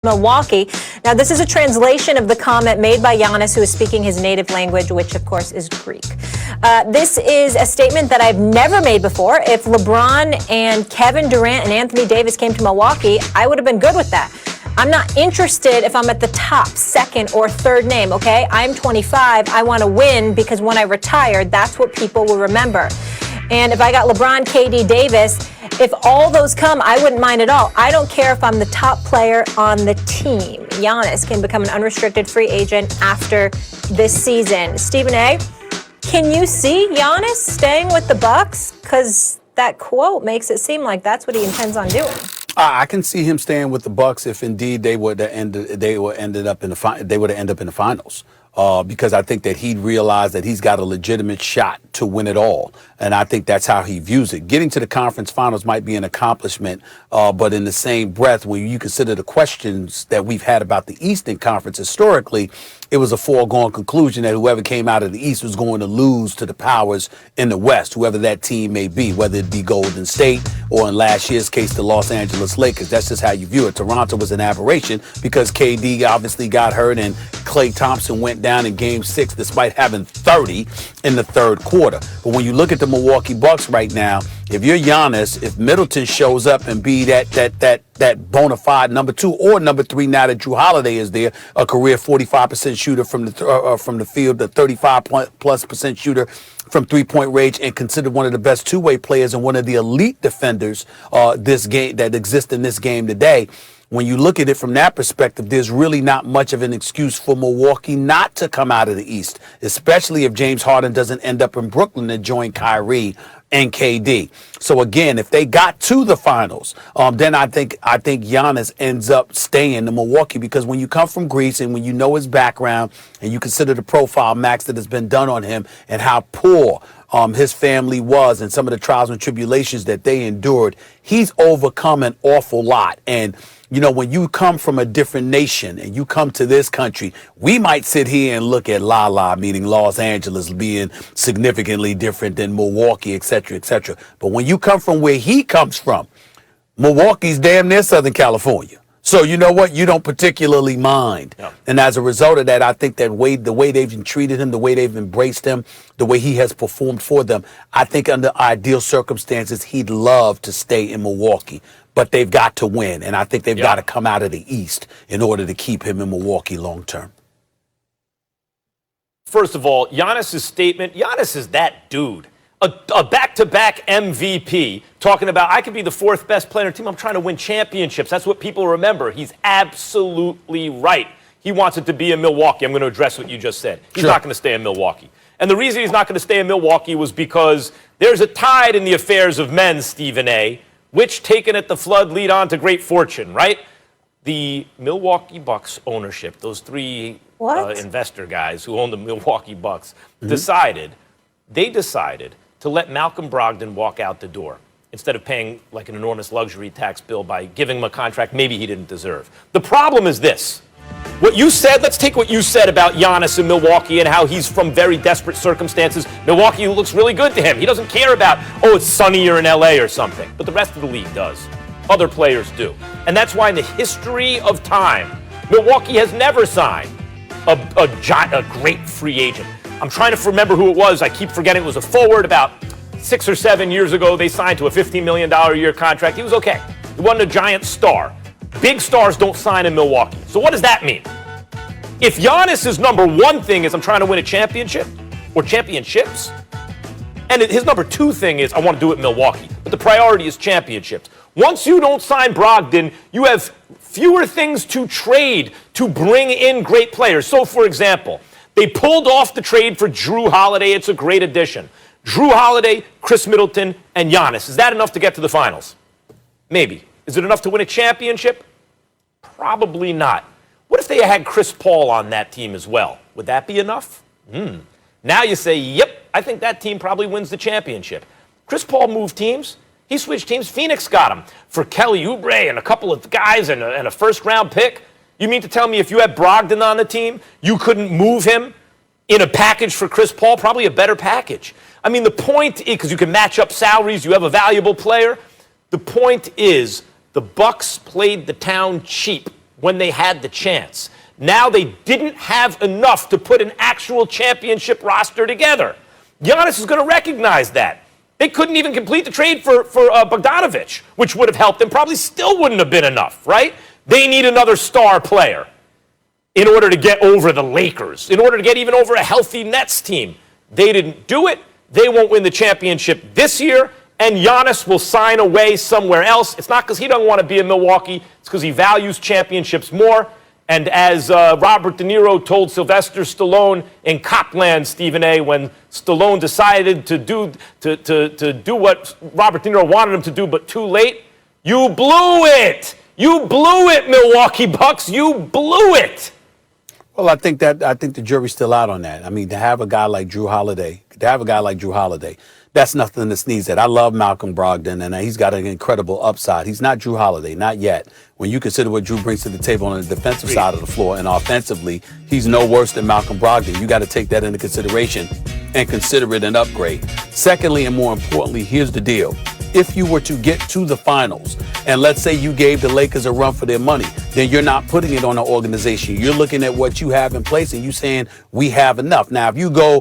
Milwaukee. Now, this is a translation of the comment made by Giannis, who is speaking his native language, which, of course, is Greek. This is a statement that I've never made before. If LeBron and Kevin Durant and Anthony Davis came to Milwaukee, I would have been good with that. I'm not interested if I'm at the top, second, or third name, okay? I'm 25. I want to win because when I retire, that's what people will remember. And if I got LeBron, KD, Davis, if all those come, I wouldn't mind at all. I don't care if I'm the top player on the team. Giannis can become an unrestricted free agent after this season. Stephen A., can you see Giannis staying with the Bucks? Because that quote makes it seem like that's what he intends on doing. I can see him staying with the Bucks if indeed they would end up in the finals. Because I think that he'd realize that he's got a legitimate shot to win it all. And I think that's how he views it. Getting to the conference finals might be an accomplishment, but in the same breath, when you consider the questions that we've had about the Eastern Conference historically, it was a foregone conclusion that whoever came out of the East was going to lose to the powers in the West, whoever that team may be, whether it be Golden State or in last year's case, the Los Angeles Lakers. That's just how you view it. Toronto was an aberration because KD obviously got hurt and Klay Thompson went down in Game 6 despite having 30 in the third quarter. But when you look at the Milwaukee Bucks right now, if you're Giannis, if Middleton shows up and be that bona fide number 2 or number 3 now that Jrue Holiday is there, a career 45% shooter from the field, the 35+% shooter from three-point range, and considered one of the best two-way players and one of the elite defenders this game that exists in this game today. When you look at it from that perspective, there's really not much of an excuse for Milwaukee not to come out of the East, especially if James Harden doesn't end up in Brooklyn to join Kyrie and KD. So again, if they got to the finals, then I think Giannis ends up staying in Milwaukee, because when you come from Greece and when you know his background and you consider the profile, Max, that has been done on him and how poor his family was and some of the trials and tribulations that they endured, he's overcome an awful lot. And you know, when you come from a different nation and you come to this country, we might sit here and look at meaning Los Angeles, being significantly different than Milwaukee, et cetera, et cetera. But when you come from where he comes from, Milwaukee's damn near Southern California. So you know what? You don't particularly mind. Yeah. And as a result of that, I think that the way they've treated him, the way they've embraced him, the way he has performed for them, I think under ideal circumstances, he'd love to stay in Milwaukee. But they've got to win, and I think they've got to come out of the East in order to keep him in Milwaukee long term. First of all, Giannis' statement, Giannis is that dude. A back-to-back MVP talking about, I could be the 4th best player on the team. I'm trying to win championships. That's what people remember. He's absolutely right. He wants it to be in Milwaukee. I'm going to address what you just said. He's not going to stay in Milwaukee. And the reason he's not going to stay in Milwaukee was because there's a tide in the affairs of men, Stephen A., which, taken at the flood, lead on to great fortune, right? The Milwaukee Bucks ownership, those 3 investor guys who own the Milwaukee Bucks, decided to let Malcolm Brogdon walk out the door instead of paying like an enormous luxury tax bill by giving him a contract maybe he didn't deserve. The problem is this. What you said, let's take what you said about Giannis in Milwaukee and how he's from very desperate circumstances. Milwaukee looks really good to him. He doesn't care about, it's sunnier in LA or something. But the rest of the league does. Other players do. And that's why in the history of time, Milwaukee has never signed a great free agent. I'm trying to remember who it was. I keep forgetting it was a forward about 6 or 7 years ago. They signed to a $15 million a year contract. He was okay. He wasn't a giant star. Big stars don't sign in Milwaukee. So what does that mean? If Giannis' number 1 thing is I'm trying to win a championship or championships, and his number 2 thing is I want to do it in Milwaukee, but the priority is championships. Once you don't sign Brogdon, you have fewer things to trade to bring in great players. So, for example, they pulled off the trade for Jrue Holiday. It's a great addition. Jrue Holiday, Chris Middleton, and Giannis. Is that enough to get to the finals? Maybe. Is it enough to win a championship? Probably not. What if they had Chris Paul on that team as well? Would that be enough? Now you say, yep, I think that team probably wins the championship. Chris Paul moved teams. He switched teams. Phoenix got him for Kelly Oubre and a couple of guys and a first-round pick. You mean to tell me if you had Brogdon on the team, you couldn't move him in a package for Chris Paul? Probably a better package. I mean, the point is, because you can match up salaries, you have a valuable player. The point is, the Bucks played the town cheap when they had the chance. Now they didn't have enough to put an actual championship roster together. Giannis is going to recognize that. They couldn't even complete the trade for Bogdanovich, which would have helped them. Probably still wouldn't have been enough, right? They need another star player in order to get over the Lakers, in order to get even over a healthy Nets team. They didn't do it. They won't win the championship this year, and Giannis will sign away somewhere else. It's not because he doesn't want to be in Milwaukee. It's because he values championships more. And as Robert De Niro told Sylvester Stallone in Copland, Stephen A., when Stallone decided to do what Robert De Niro wanted him to do, but too late, you blew it. You blew it, Milwaukee Bucks. You blew it. Well, I think the jury's still out on that. I mean, to have a guy like Drew Holiday, that's nothing to sneeze at. I love Malcolm Brogdon, and he's got an incredible upside. He's not Drew Holiday, not yet. When you consider what Drew brings to the table on the defensive side of the floor and offensively, he's no worse than Malcolm Brogdon. You got to take that into consideration and consider it an upgrade. Secondly, and more importantly, here's the deal. If you were to get to the finals, and let's say you gave the Lakers a run for their money, then you're not putting it on an organization. You're looking at what you have in place and you saying we have enough. Now, if you go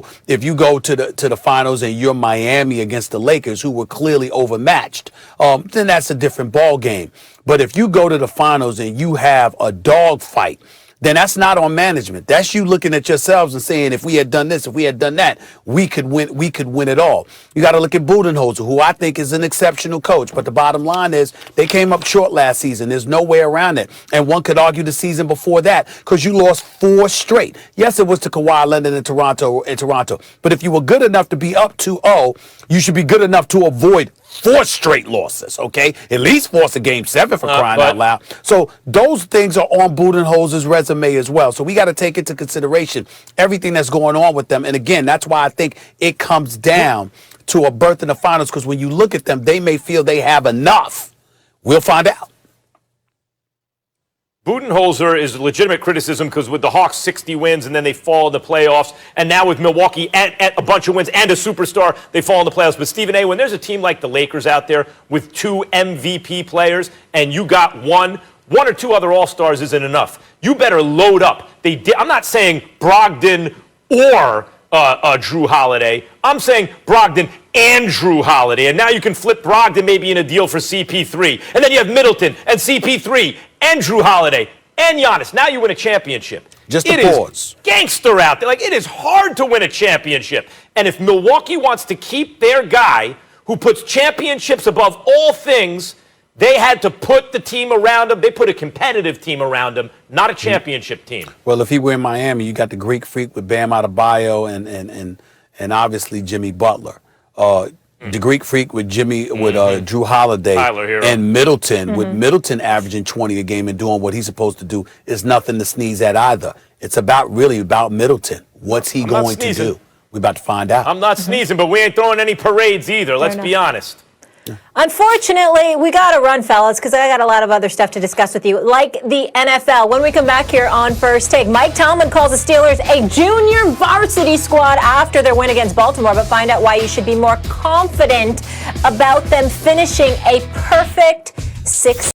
to the finals and you're Miami against the Lakers, who were clearly overmatched, then that's a different ball game. But if you go to the finals and you have a dogfight, then that's not on management. That's you looking at yourselves and saying, if we had done this, if we had done that, we could win it all. You got to look at Budenholzer, who I think is an exceptional coach. But the bottom line is they came up short last season. There's no way around it. And one could argue the season before that because you lost 4 straight. Yes, it was to Kawhi Leonard in Toronto. But if you were good enough to be up 2-0, you should be good enough to avoid 4 straight losses, okay? At least force a game 7 for crying out loud. So those things are on Budenholzer's resume as well. So we got to take into consideration everything that's going on with them. And again, that's why I think it comes down to a berth in the finals, because when you look at them, they may feel they have enough. We'll find out. Budenholzer is legitimate criticism because with the Hawks 60 wins and then they fall in the playoffs, and now with Milwaukee and a bunch of wins and a superstar, they fall in the playoffs. But Stephen A., when there's a team like the Lakers out there with 2 MVP players and you got one or 2 other All-Stars isn't enough. You better load up. I'm not saying Brogdon or Drew Holiday. I'm saying Brogdon and Drew Holiday. And now you can flip Brogdon maybe in a deal for CP3. And then you have Middleton and CP3 and Drew Holiday and Giannis. Now you win a championship. Just a pause. It is gangster out there. Like, it is hard to win a championship. And if Milwaukee wants to keep their guy who puts championships above all things, they had to put the team around him. They put a competitive team around him, not a championship team. Well, if he were in Miami, you got the Greek Freak with Bam Adebayo and obviously Jimmy Butler. The Greek Freak with Drew Holiday and Middleton, with Middleton averaging 20 a game and doing what he's supposed to do, is nothing to sneeze at either. It's really about Middleton. What's he going to do? We're about to find out. I'm not sneezing, but we ain't throwing any parades either. Let's be honest. Unfortunately, we got to run, fellas, because I got a lot of other stuff to discuss with you, like the NFL. When we come back here on First Take, Mike Tomlin calls the Steelers a junior varsity squad after their win against Baltimore, but find out why you should be more confident about them finishing a perfect 6